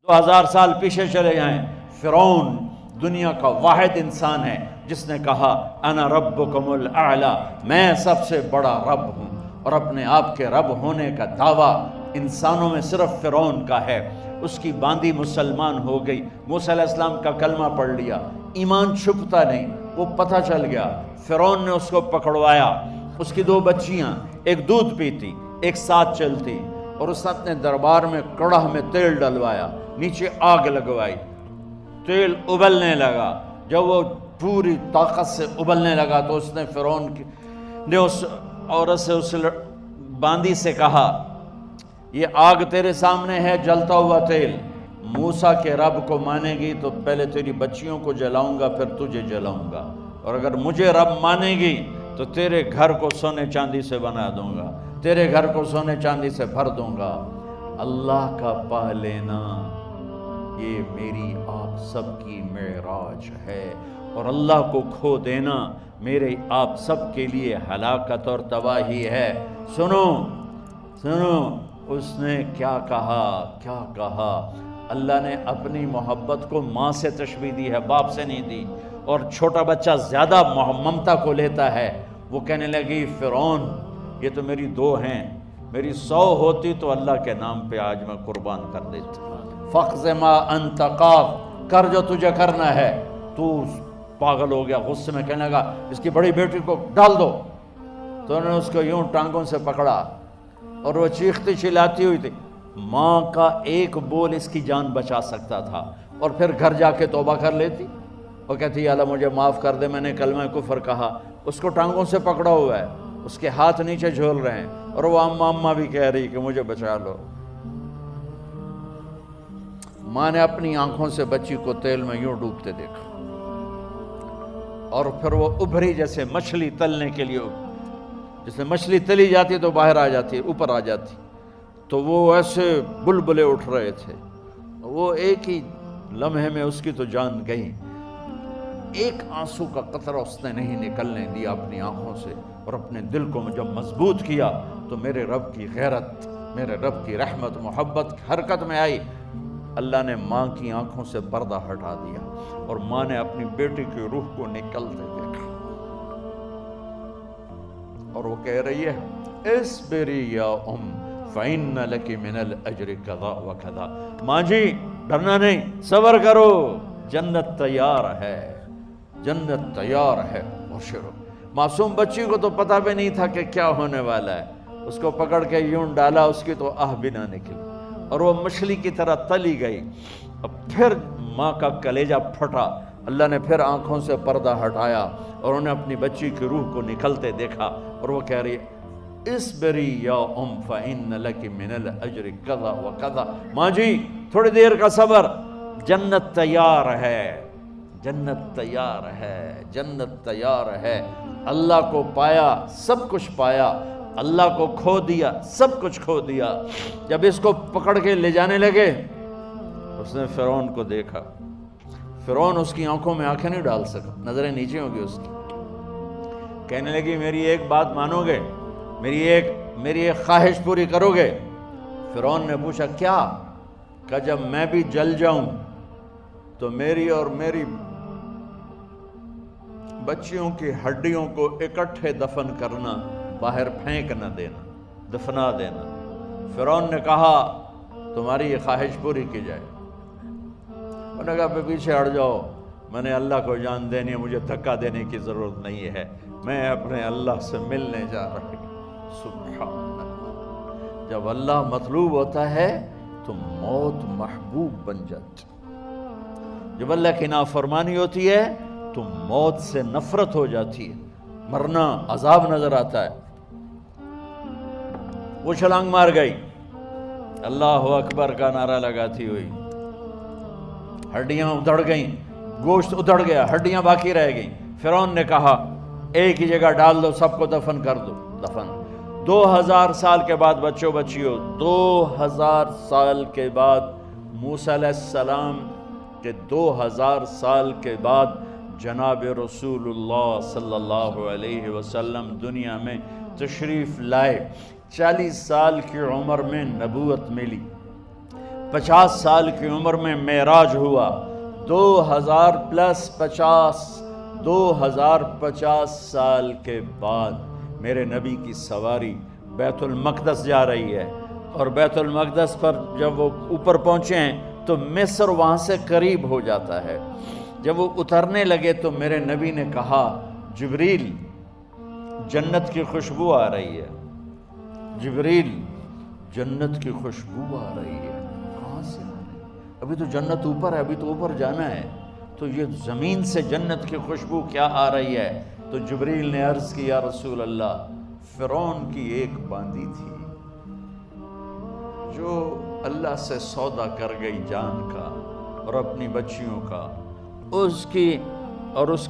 2000 سال پیچھے چلے جائیں، فرعون دنیا کا واحد انسان ہے جس نے کہا انا ربکم الاعلی، میں سب سے بڑا رب ہوں، اور اپنے آپ کے رب ہونے کا دعویٰ انسانوں میں صرف فرعون کا ہے۔ اس کی باندی مسلمان ہو گئی، موسیٰ علیہ السلام کا کلمہ پڑھ لیا، ایمان چھپتا نہیں، وہ پتہ چل گیا، فرعون نے اس کو پکڑوایا۔ اس کی 2 بچیاں، ایک دودھ پیتی ایک ساتھ چلتی، اور اس نے اپنے دربار میں کڑاہ میں تیل ڈلوایا، نیچے آگ لگوائی، تیل ابلنے لگا۔ جب وہ پوری طاقت سے ابلنے لگا تو اس نے فرعون نے اس عورت سے، اس باندی سے کہا یہ آگ تیرے سامنے ہے، جلتا ہوا تیل، موسیٰ کے رب کو مانے گی تو پہلے تیری بچیوں کو جلاؤں گا پھر تجھے جلاؤں گا، اور اگر مجھے رب مانے گی تو تیرے گھر کو سونے چاندی سے بنا دوں گا، تیرے گھر کو سونے چاندی سے بھر دوں گا۔ اللہ کا پا لینا یہ میری آپ سب کی معراج ہے، اور اللہ کو کھو دینا میرے آپ سب کے لیے ہلاکت اور تباہی ہے۔ سنو سنو، اس نے کیا کہا؟ اللہ نے اپنی محبت کو ماں سے تشبیہ دی ہے، باپ سے نہیں دی، اور چھوٹا بچہ زیادہ ممتا کو لیتا ہے۔ وہ کہنے لگی فرعون یہ تو میری 2 ہیں، میری 100 ہوتی تو اللہ کے نام پہ آج میں قربان کر دیتی۔ فَاقْضِ مَا أَنْتَ قَاضٍ، کر جو تجھے کرنا ہے۔ تو پاگل ہو گیا، غصے میں کہنے لگا اس کی بڑی بیٹی کو ڈال دو۔ تو انہوں نے اس کو یوں ٹانگوں سے پکڑا، اور وہ چیختی چلاتی ہوئی تھی۔ ماں کا ایک بول اس کی جان بچا سکتا تھا، اور پھر گھر جا کے توبہ کر لیتی، وہ کہتی یا اللہ مجھے معاف کر دے، میں نے کلمہ کفر کہا۔ اس کو ٹانگوں سے پکڑا ہوا ہے، اس کے ہاتھ نیچے جھول رہے ہیں، اور وہ اماں بھی کہہ رہی کہ مجھے بچا لو۔ ماں نے اپنی آنکھوں سے بچی کو تیل میں یوں ڈوبتے دیکھا، اور پھر وہ ابھری جیسے مچھلی تلنے کے لیے، جیسے مچھلی تلی جاتی تو باہر آ جاتی، اوپر آ جاتی، تو وہ ایسے بلبلے اٹھ رہے تھے۔ وہ ایک ہی لمحے میں اس کی تو جان گئی، ایک آنسو کا قطرہ اس نے نہیں نکلنے دیا اپنی آنکھوں سے، اور اپنے دل کو جب مضبوط کیا تو میرے رب کی غیرت، میرے رب کی رحمت محبت حرکت میں آئی۔ اللہ نے ماں کی آنکھوں سے پردہ ہٹا دیا، اور ماں نے اپنی بیٹی کی روح کو نکلتے دیکھا، اور وہ کہہ رہی ہے اصبری یا فإن لک من الأجر کذا وکذا، ماں جی ڈرنا نہیں، صبر کرو، جنت تیار ہے، جنت تیار ہے، بشرو۔ معصوم بچی کو تو پتہ بھی نہیں تھا کہ کیا ہونے والا ہے، اس کو پکڑ کے یوں ڈالا، اس کی تو آہ بھی نہ نکلی، اور وہ مچھلی کی طرح تلی گئی۔ اب پھر ماں کا کلیجہ پھٹا، اللہ نے پھر آنکھوں سے پردہ ہٹایا، اور انہیں اپنی بچی کی روح کو نکلتے دیکھا، اور وہ کہہ رہی اصبری یا فإن لک من الأجر کذا وکذا، ماں جی تھوڑی دیر کا صبر، جنت تیار ہے، جنت تیار ہے، جنت تیار ہے۔ اللہ کو پایا سب کچھ پایا، اللہ کو کھو دیا سب کچھ کھو دیا۔ جب اس کو پکڑ کے لے جانے لگے، اس نے فرعون کو دیکھا، فرعون اس کی آنکھوں میں آنکھیں نہیں ڈال سکا، نظریں نیچے ہوں گی اس کی۔ کہنے لگی میری ایک بات مانو گے، میری ایک خواہش پوری کرو گے؟ فرعون نے پوچھا کیا؟ کہ جب میں بھی جل جاؤں تو میری اور میری بچیوں کی ہڈیوں کو اکٹھے دفن کرنا، باہر پھینک نہ دینا، دفنا دینا۔ فرعون نے کہا تمہاری یہ خواہش پوری کی جائے۔ انہوں نے کہا پیچھے ہٹ جاؤ، میں نے اللہ کو جان دینی ہے، مجھے دھکا دینے کی ضرورت نہیں ہے، میں اپنے اللہ سے ملنے جا رہی ہوں۔ سبحان اللہ، جب اللہ مطلوب ہوتا ہے تو موت محبوب بن جاتی، جب اللہ کی نافرمانی ہوتی ہے تو موت سے نفرت ہو جاتی ہے، مرنا عذاب نظر آتا ہے۔ وہ چھلانگ مار گئی، اللہ اکبر کا نعرہ لگاتی ہوئی، ہڈیاں ادھڑ گئیں، گوشت ادھڑ گیا، ہڈیاں باقی رہ گئیں۔ فرعون نے کہا ایک ہی جگہ ڈال دو، سب کو دفن کر دو، دفن۔ 2000 سال کے بعد بچوں بچیوں، 2000 سال کے بعد موسیٰ علیہ السلام کے 2000 سال کے بعد جناب رسول اللہ صلی اللہ علیہ وسلم دنیا میں تشریف لائے۔ 40 سال کی عمر میں نبوت ملی، 50 سال کی عمر میں معراج ہوا، 2050 سال کے بعد میرے نبی کی سواری بیت المقدس جا رہی ہے، اور بیت المقدس پر جب وہ اوپر پہنچے ہیں تو مصر وہاں سے قریب ہو جاتا ہے۔ جب وہ اترنے لگے تو میرے نبی نے کہا جبریل جنت کی خوشبو آ رہی ہے، جبریل جنت کی خوشبو آ رہی ہے، کہاں سے آ رہی ہے؟ ابھی تو جنت اوپر ہے، ابھی تو اوپر جانا ہے، تو یہ زمین سے جنت کی خوشبو کیا آ رہی ہے؟ تو جبریل نے عرض کی یا رسول اللہ، فرعون کی ایک باندی تھی جو اللہ سے سودا کر گئی جان کا اور اپنی بچیوں کا، اس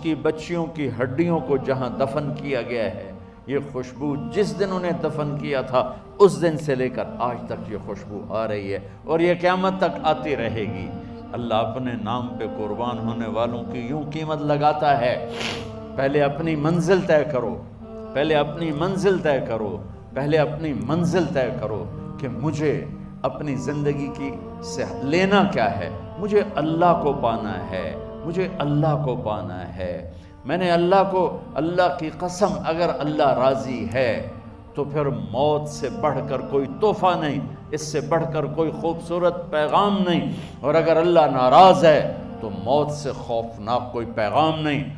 کی بچیوں کی ہڈیوں کو جہاں دفن کیا گیا ہے، یہ خوشبو جس دن انہیں دفن کیا تھا اس دن سے لے کر آج تک یہ خوشبو آ رہی ہے، اور یہ قیامت تک آتی رہے گی۔ اللہ اپنے نام پہ قربان ہونے والوں کی یوں قیمت لگاتا ہے، پہلے اپنی منزل طے کرو، پہلے اپنی منزل طے کرو، پہلے اپنی منزل طے کرو کہ مجھے اپنی زندگی کی سے لینا کیا ہے، مجھے اللہ کو پانا ہے، مجھے اللہ کو پانا ہے۔ میں نے اللہ کی قسم، اگر اللہ راضی ہے تو پھر موت سے بڑھ کر کوئی تحفہ نہیں، اس سے بڑھ کر کوئی خوبصورت پیغام نہیں، اور اگر اللہ ناراض ہے تو موت سے خوفناک کوئی پیغام نہیں۔